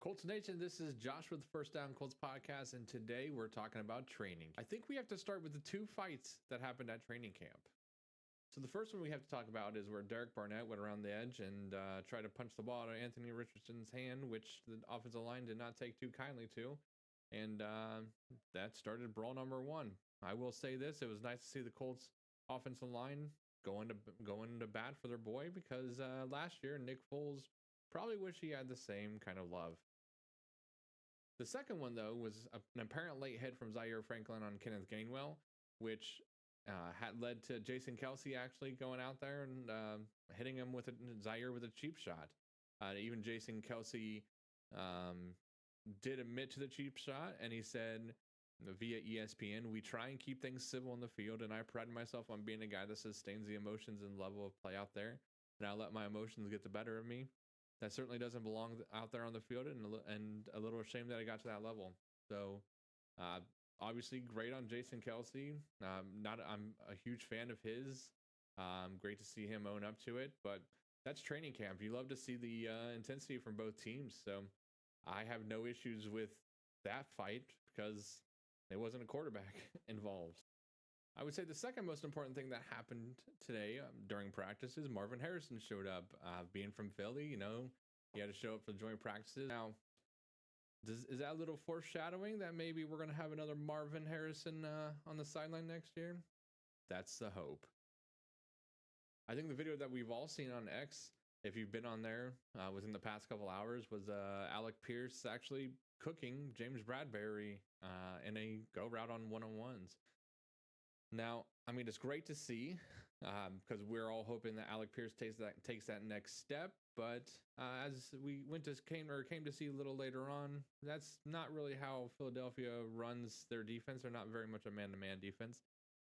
Colts Nation, this is Josh with the First Down Colts podcast, and today we're talking about training. I think we have to start with the two fights that happened at training camp. So the first one we have to talk about is where Derek Barnett went around the edge and tried to punch the ball out of Anthony Richardson's hand, which the offensive line did not take too kindly to, and that started brawl number one. I will say this: it was nice to see the Colts offensive line going to bat for their boy because last year Nick Foles probably wish he had the same kind of love. The second one, though, was an apparent late hit from Zaire Franklin on Kenneth Gainwell, which had led to Jason Kelsey actually going out there and hitting him with Zaire with a cheap shot. Even Jason Kelsey did admit to the cheap shot, and he said via ESPN, "We try and keep things civil in the field, and I pride myself on being a guy that sustains the emotions and level of play out there, and I let my emotions get the better of me. That certainly doesn't belong out there on the field, and a little ashamed that I got to that level." So, uh, obviously, great on Jason Kelsey. I'm a huge fan of his. Great to see him own up to it, but that's training camp. You love to see the intensity from both teams. So, I have no issues with that fight because there wasn't a quarterback involved. I would say the second most important thing that happened today during practice is Marvin Harrison showed up. Being from Philly, he had to show up for the joint practices. Now, is that a little foreshadowing that maybe we're going to have another Marvin Harrison on the sideline next year? That's the hope. I think the video that we've all seen on X, if you've been on there within the past couple hours, was Alec Pierce actually cooking James Bradbury in a go route on one-on-ones. Now, I mean, it's great to see because we're all hoping that Alec Pierce takes that next step. But as we came to see a little later on, that's not really how Philadelphia runs their defense. They're not very much a man-to-man defense.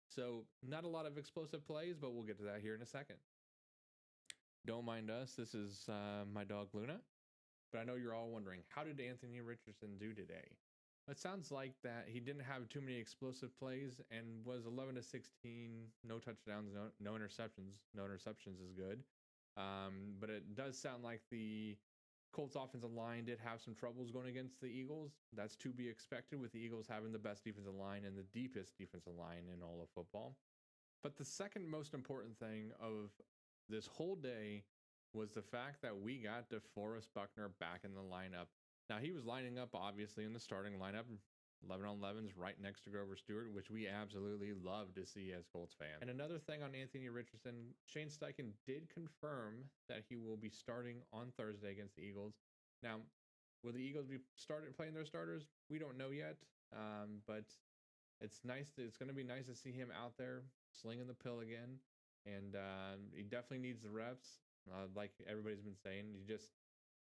So not a lot of explosive plays, but we'll get to that here in a second. Don't mind us. This is my dog Luna. But I know you're all wondering, how did Anthony Richardson do today? It sounds like that he didn't have too many explosive plays and was 11-16, no touchdowns, no interceptions. No interceptions is good. But it does sound like the Colts offensive line did have some troubles going against the Eagles. That's to be expected with the Eagles having the best defensive line and the deepest defensive line in all of football. But the second most important thing of this whole day was the fact that we got DeForest Buckner back in the lineup. Now, he was lining up, obviously, in the starting lineup, 11 on 11s right next to Grover Stewart, which we absolutely love to see as Colts fans. And another thing on Anthony Richardson, Shane Steichen did confirm that he will be starting on Thursday against the Eagles. Now, will the Eagles be playing their starters? We don't know yet, but it's nice. It's going to be nice to see him out there slinging the pill again, and he definitely needs the reps. Like everybody's been saying,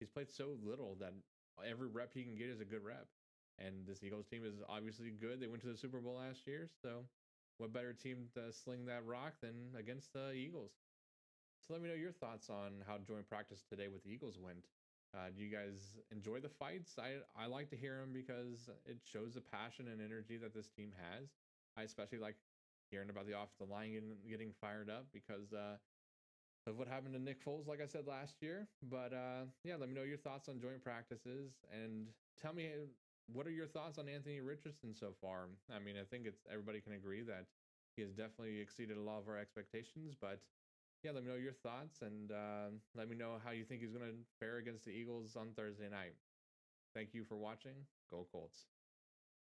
he's played so little that every rep he can get is a good rep. And this Eagles team is obviously good. They went to the Super Bowl last year, so what better team to sling that rock than against the Eagles? So let me know your thoughts on how joint practice today with the Eagles went. Do you guys enjoy the fights? I like to hear them because it shows the passion and energy that this team has. I especially like hearing about the offensive line getting fired up because of what happened to Nick Foles, like I said last year. But yeah, let me know your thoughts on joint practices and tell me, what are your thoughts on Anthony Richardson so far? I mean, I think everybody can agree that he has definitely exceeded a lot of our expectations. But yeah, let me know your thoughts and let me know how you think he's going to fare against the Eagles on Thursday night. Thank you for watching. Go Colts.